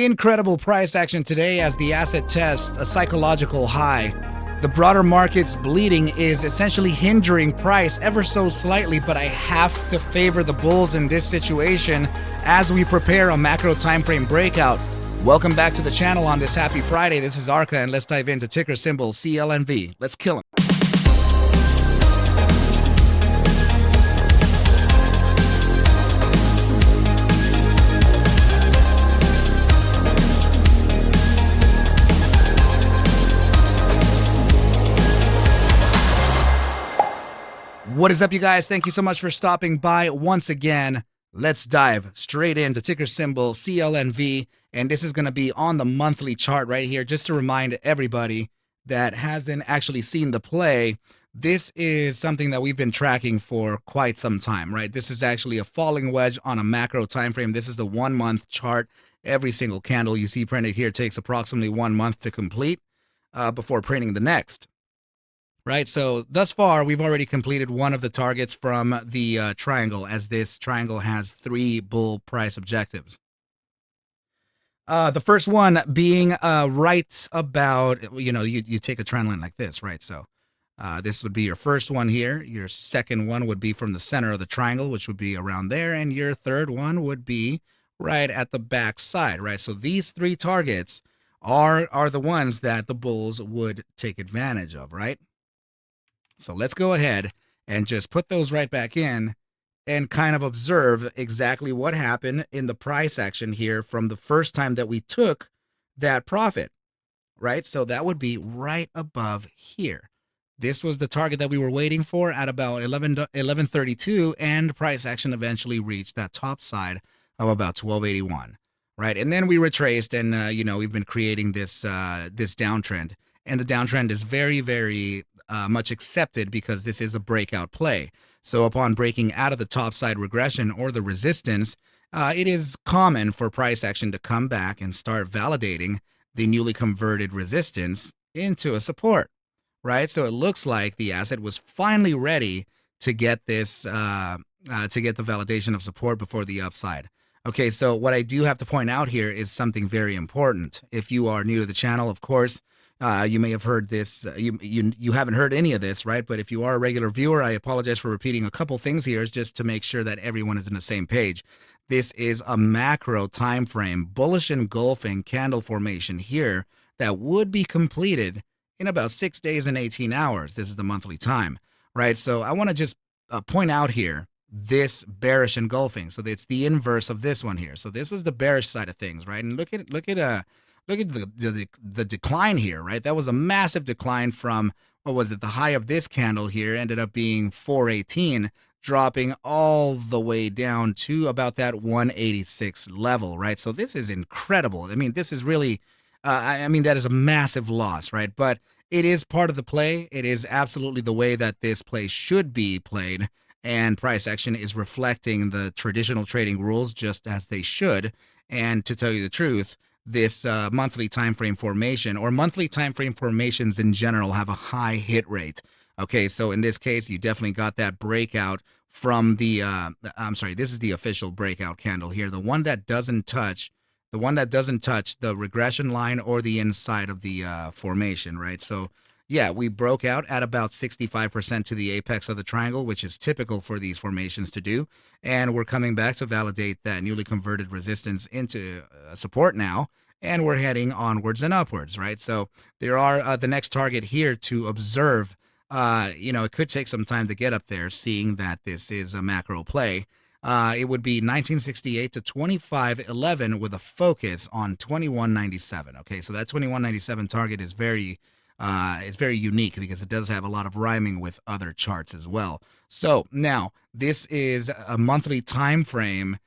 Incredible price action today as the asset tests a psychological high. The broader market's bleeding is essentially hindering price ever so slightly, but I have to favor the bulls in this situation as we prepare a macro time frame breakout. Welcome back to the channel on this happy Friday. This is Arca, and let's dive into ticker symbol CLNV. Let's kill him. What is up, you guys? Thank you so much for stopping by once again. Let's dive straight into ticker symbol CLNV, and this is going to be on the monthly chart right here. Just to remind everybody that hasn't actually seen the play, this is something that we've been tracking for quite some time, right? This is actually a falling wedge on a macro time frame. This is the 1 month chart. Every single candle you see printed here takes approximately 1 month to complete before printing the next. Right, so thus far, we've already completed one of the targets from the triangle, as this triangle has 3 bull price objectives. The first one being right about, you take a trend line like this, right? So this would be your first one here. Your second one would be from the center of the triangle, which would be around there. And your third one would be right at the back side, right? So these 3 targets are the ones that the bulls would take advantage of, right? So let's go ahead and just put those right back in and kind of observe exactly what happened in the price action here from the first time that we took that profit, right? So that would be right above here. This was the target that we were waiting for at about 1132, and price action eventually reached that top side of about 1281, right? And then we retraced, and we've been creating this this downtrend, and the downtrend is very, very much accepted because this is a breakout play. So upon breaking out of the topside regression or the resistance, it is common for price action to come back and start validating the newly converted resistance into a support, right? So it looks like the asset was finally ready to get this, to get the validation of support before the upside. Okay, so what I do have to point out here is something very important. If you are new to the channel, of course, you may have heard this. You haven't heard any of this, right? But if you are a regular viewer, I apologize for repeating a couple things here, just to make sure that everyone is on the same page. This is a macro time frame, bullish engulfing candle formation here that would be completed in about 6 days and 18 hours. This is the monthly time, right? So I want to just point out here this bearish engulfing. So it's the inverse of this one here. So this was the bearish side of things, right? And look at the decline here, right? That was a massive decline from, what was it? The high of this candle here ended up being 418, dropping all the way down to about that 186 level, right? So this is incredible. I mean, this is really, that is a massive loss, right? But it is part of the play. It is absolutely the way that this play should be played. And price action is reflecting the traditional trading rules just as they should. And to tell you the truth, this monthly time frame formation, or monthly time frame formations in general, have a high hit rate. Okay, so in this case, you definitely got that breakout from the this is the official breakout candle here, the one that doesn't touch the regression line or the inside of the formation, right? So yeah, we broke out at about 65% to the apex of the triangle, which is typical for these formations to do. And we're coming back to validate that newly converted resistance into support now. And we're heading onwards and upwards, right? So there are the next target here to observe. It could take some time to get up there, seeing that this is a macro play. It would be 1968 to 2511 with a focus on 2197. Okay, so that 2197 target is very unique because it does have a lot of rhyming with other charts as well. So now this is a monthly time frame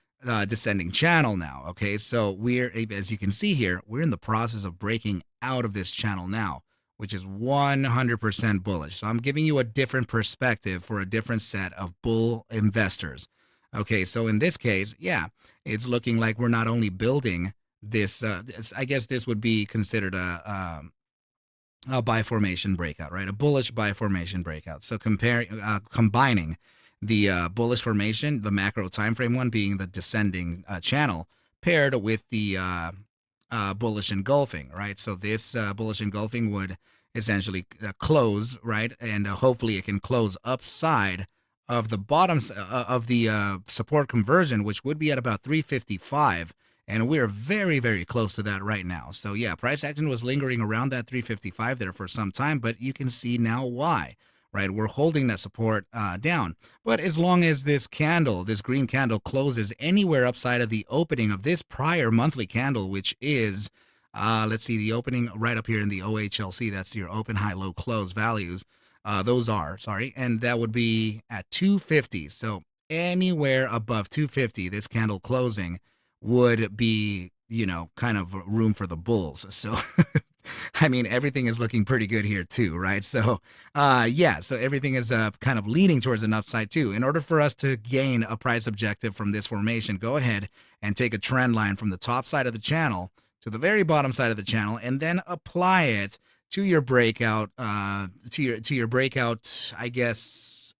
descending channel now. Okay, so we're, as you can see here, we're in the process of breaking out of this channel now, which is 100% bullish. So I'm giving you a different perspective for a different set of bull investors. Okay, so in this case, yeah, it's looking like we're not only building this, I guess this would be considered a buy formation breakout, right? A bullish buy formation breakout. So combining the bullish formation, the macro time frame one being the descending channel, paired with the bullish engulfing, right? So this bullish engulfing would essentially close, right? And hopefully it can close upside of the bottoms of the support conversion, which would be at about 355. And we're very, very close to that right now. So yeah, price action was lingering around that 355 there for some time, but you can see now why, right? We're holding that support down. But as long as this candle, this green candle, closes anywhere upside of the opening of this prior monthly candle, which is, let's see, the opening right up here in the OHLC, that's your open, high, low, close values. Those are, sorry, and that would be at 250. So anywhere above 250, this candle closing would be, you know, kind of room for the bulls. So, I mean, everything is looking pretty good here too, right? So, yeah, so everything is kind of leaning towards an upside too. In order for us to gain a price objective from this formation, go ahead and take a trend line from the top side of the channel to the very bottom side of the channel, and then apply it to your breakout, to your breakout, I guess,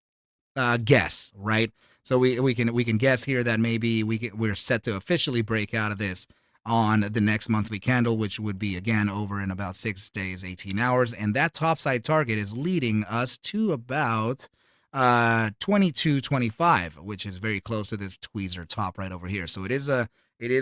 guess, right? So we can guess here that maybe we're set to officially break out of this on the next monthly candle, which would be again over in about 6 days, 18 hours, and that topside target is leading us to about 22.25, which is very close to this tweezer top right over here. So it is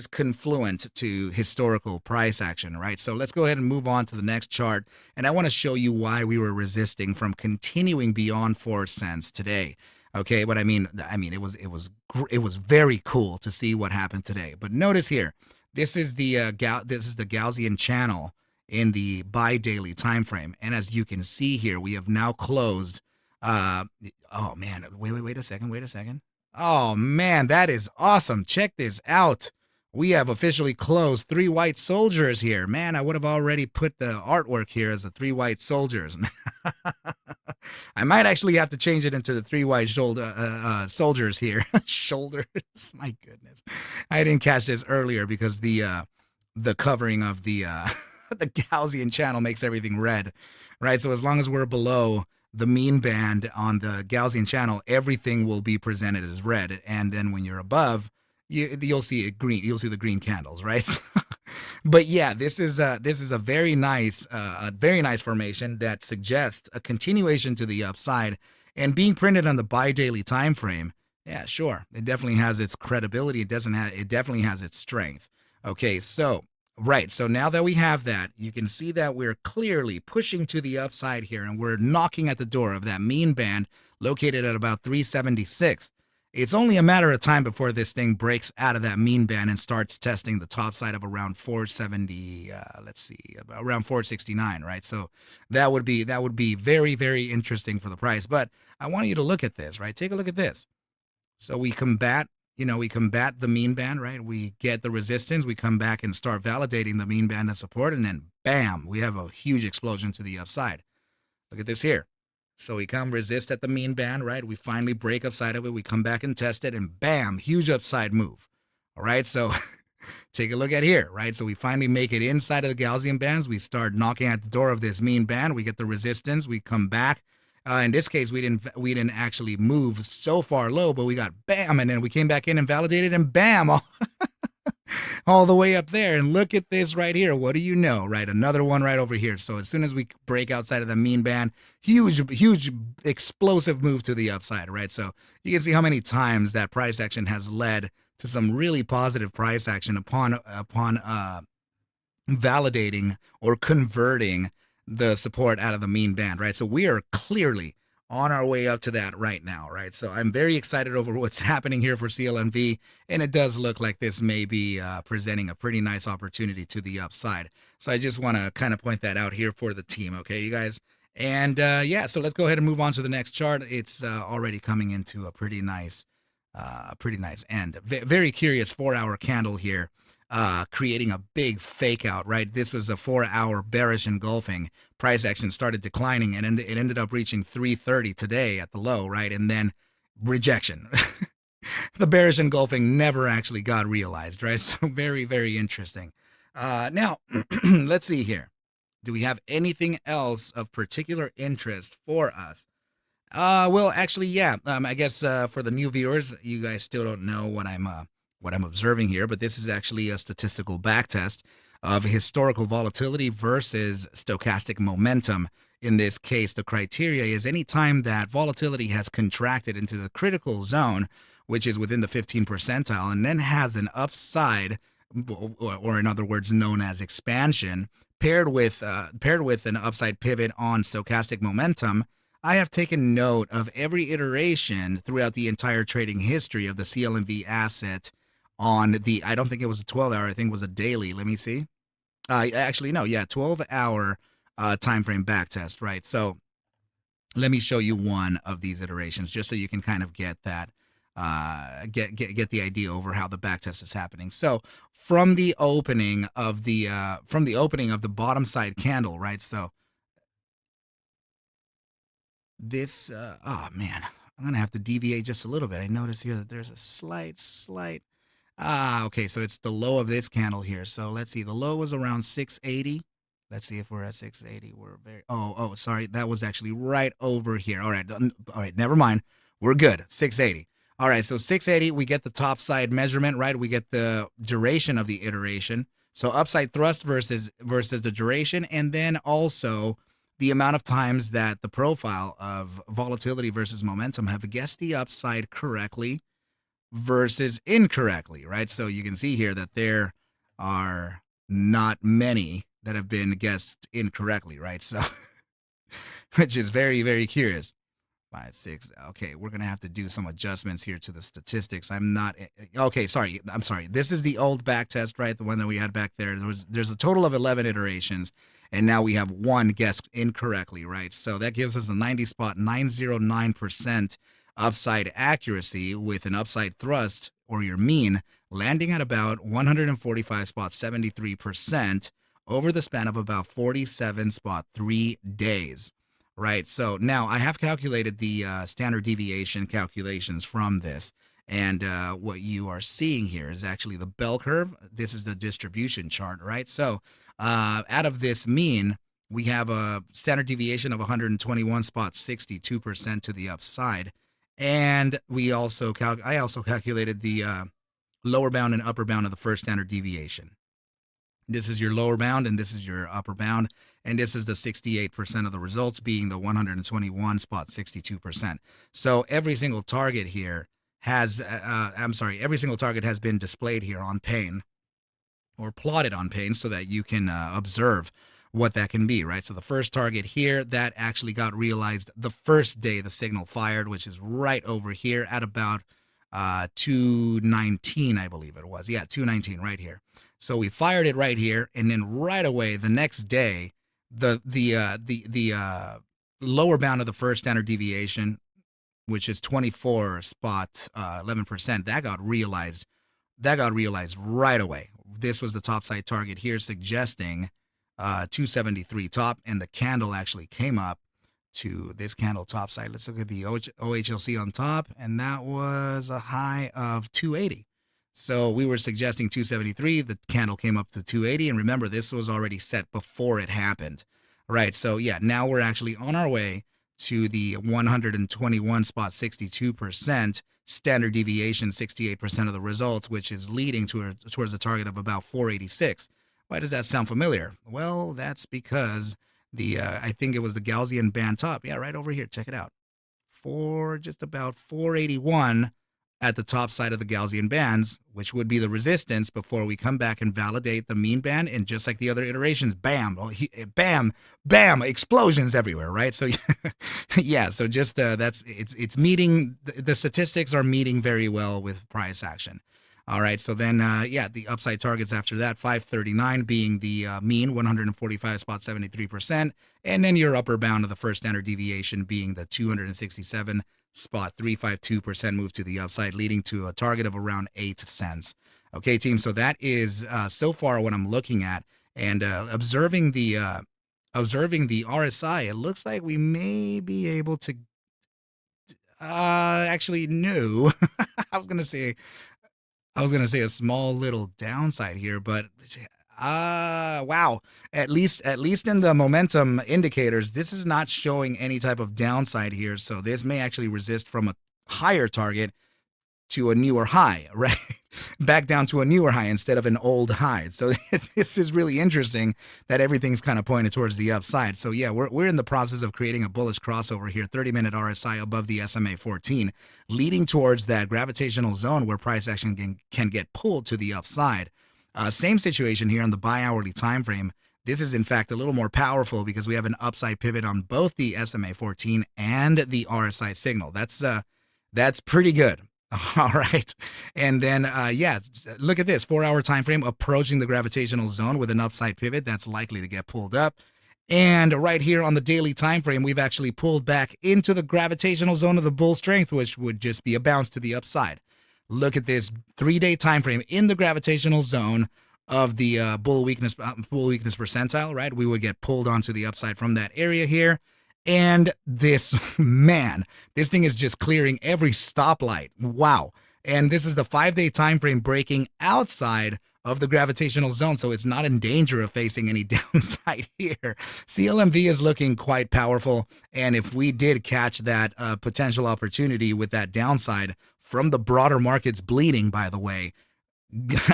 confluent to historical price action, right? So let's go ahead and move on to the next chart, and I want to show you why we were resisting from continuing beyond 4 cents today. Okay, but I mean, it was very cool to see what happened today. But notice here, this is the Gaussian channel in the bi-daily time frame, and as you can see here, we have now closed. Oh man, wait a second. Oh man, that is awesome. Check this out. We have officially closed 3 white soldiers here. Man, I would have already put the artwork here as the 3 white soldiers. I might actually have to change it into the 3 white soldiers here. Shoulders. My goodness. I didn't catch this earlier because the covering of the the Gaussian channel makes everything red, right? So as long as we're below the mean band on the Gaussian channel, everything will be presented as red. And then when you're above, you'll see it green. You'll see the green candles, right? But yeah, this is a very nice formation that suggests a continuation to the upside, and being printed on the bi-daily time frame. Yeah, sure, it definitely has its credibility. It definitely has its strength. Okay, so right, so now that we have that, you can see that we're clearly pushing to the upside here, and we're knocking at the door of that mean band located at about 376. It's only a matter of time before this thing breaks out of that mean band and starts testing the top side of around 470, let's see, around 469, right? So that would be very, very interesting for the price. But I want you to look at this, right? Take a look at this. So we combat the mean band, right? We get the resistance, we come back and start validating the mean band and support, and then bam, we have a huge explosion to the upside. Look at this here. So we come resist at the mean band, right? We finally break upside of it. We come back and test it, and bam, huge upside move. All right, so take a look at here, right? So we finally make it inside of the Gaussian bands. We start knocking at the door of this mean band. We get the resistance. We come back. In this case, we didn't actually move so far low, but we got bam, and then we came back in and validated, and bam, all the way up there. And look at this right here. What do you know, right? Another one right over here. So as soon as we break outside of the mean band, huge explosive move to the upside, right? So you can see how many times that price action has led to some really positive price action upon validating or converting the support out of the mean band, right? So we are clearly on our way up to that right now, right? So I'm very excited over what's happening here for CLNV, and it does look like this may be presenting a pretty nice opportunity to the upside. So I just want to kind of point that out here for the team, okay, you guys? And yeah, so let's go ahead and move on to the next chart. It's already coming into a pretty nice end. Very curious 4-hour candle here. Creating a big fake out, right? This was a 4-hour bearish engulfing. Price action started declining, and it ended up reaching 330 today at the low, right? And then rejection. The bearish engulfing never actually got realized, right? So very, very interesting. Now, let's see here. Do we have anything else of particular interest for us? Well, actually, yeah. I guess for the new viewers, you guys still don't know what I'm observing here, but this is actually a statistical backtest. of historical volatility versus stochastic momentum. In this case, the criteria is any time that volatility has contracted into the critical zone, which is within the 15 percentile, and then has an upside, or in other words, known as expansion, paired with an upside pivot on stochastic momentum. I have taken note of every iteration throughout the entire trading history of the CLNV asset on the, I don't think it was a 12-hour, I think it was a daily. Let me see. Actually, no, yeah, 12-hour time frame back test, right? So let me show you one of these iterations just so you can kind of get that get the idea over how the back test is happening. So from the opening of the bottom side candle, right? So this oh man, I'm gonna have to deviate just a little bit. I notice here that there's a slight okay, so it's the low of this candle here. So let's see, the low was around 680. Let's see if we're at 680. We're very, sorry, that was actually right over here. All right, never mind. We're good. 680. All right, so 680, we get the top side measurement, right? We get the duration of the iteration. So upside thrust versus the duration, and then also the amount of times that the profile of volatility versus momentum have guessed the upside correctly versus incorrectly, right? So you can see here that there are not many that have been guessed incorrectly, right? So, which is very, very curious. 5, 6. Okay, we're gonna have to do some adjustments here to the statistics. I'm not okay. Sorry, I'm sorry. This is the old back test, right? The one that we had back there. There's a total of 11 iterations, and now we have one guessed incorrectly, right? So that gives us a 90.909% upside accuracy with an upside thrust, or your mean, landing at about 145.73% over the span of about 47.3 days. Right. So now I have calculated the standard deviation calculations from this. And what you are seeing here is actually the bell curve. This is the distribution chart, right? So out of this mean, we have a standard deviation of 121.62% to the upside. And we also I also calculated the lower bound and upper bound of the first standard deviation. This is your lower bound and this is your upper bound. And this is the 68% of the results being the 121.62%. So every single target here has, every single target has been displayed here on pane or plotted on pane so that you can observe what that can be, right? So the first target here, that actually got realized the first day the signal fired, which is right over here at about 219, I believe it was. Yeah, 219 right here. So we fired it right here, and then right away the next day, the lower bound of the first standard deviation, which is 24.11%, that got realized right away. This was the top side target here, suggesting 273 top, and the candle actually came up to this candle top side. Let's look at the OHLC on top, and that was a high of 280. So we were suggesting 273. The candle came up to 280. And remember, this was already set before it happened, right? So yeah, now we're actually on our way to the 121.62% standard deviation, 68% of the results, which is leading towards a target of about 486. Why does that sound familiar? Well, that's because I think it was the Gaussian band top. Yeah, right over here. Check it out. For just about 481 at the top side of the Gaussian bands, which would be the resistance before we come back and validate the mean band. And just like the other iterations, bam, bam, bam, explosions everywhere, right? So yeah, so just it's meeting, the statistics are meeting very well with price action. All right, so then, yeah, the upside targets after that, 539 being the mean, 145.73%, and then your upper bound of the first standard deviation being the 267.352% move to the upside, leading to a target of around 8 cents. Okay, team, so that is so far what I'm looking at, and observing the RSI, it looks like we may be able to, actually, no, I was going to say a small little downside here, but wow. At least in the momentum indicators, this is not showing any type of downside here. So this may actually resist from a higher target to a newer high, right? Back down to a newer high instead of an old high. So this is really interesting that everything's kind of pointed towards the upside. So yeah, we're in the process of creating a bullish crossover here, 30-minute RSI above the SMA 14, leading towards that gravitational zone where price action can get pulled to the upside. Same situation here on the bi-hourly time frame. This is in fact a little more powerful because we have an upside pivot on both the SMA 14 and the RSI signal. That's pretty good. All right. And then, yeah, look at this 4-hour time frame approaching the gravitational zone with an upside pivot that's likely to get pulled up. And right here on the daily time frame, we've actually pulled back into the gravitational zone of the bull strength, which would just be a bounce to the upside. Look at this 3-day time frame in the gravitational zone of the bull weakness percentile, right? We would get pulled onto the upside from that area here. And this, man, this thing is just clearing every stoplight. Wow. And this is the 5-day time frame breaking outside of the gravitational zone, so it's not in danger of facing any downside here. CLMV is looking quite powerful, and if we did catch that potential opportunity with that downside from the broader markets bleeding, by the way,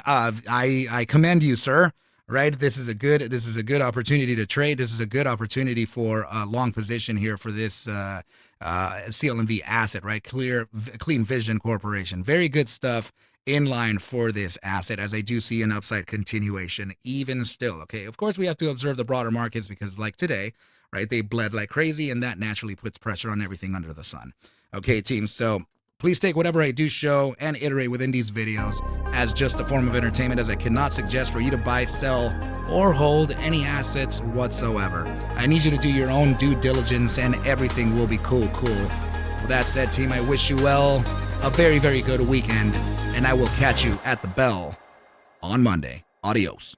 I commend you, sir. Right, this is a good opportunity to trade. This is a good opportunity for a long position here for this CLMV asset, right? Clean Vision Corporation. Very good stuff in line for this asset, as I do see an upside continuation even still. Okay, of course we have to observe the broader markets because, like today, right, they bled like crazy, and that naturally puts pressure on everything under the sun. Okay, team. So please take whatever I do show and iterate within these videos as just a form of entertainment, as I cannot suggest for you to buy, sell, or hold any assets whatsoever. I need you to do your own due diligence and everything will be cool. With that said, team, I wish you well a very, very good weekend, and I will catch you at the bell on Monday. Adios.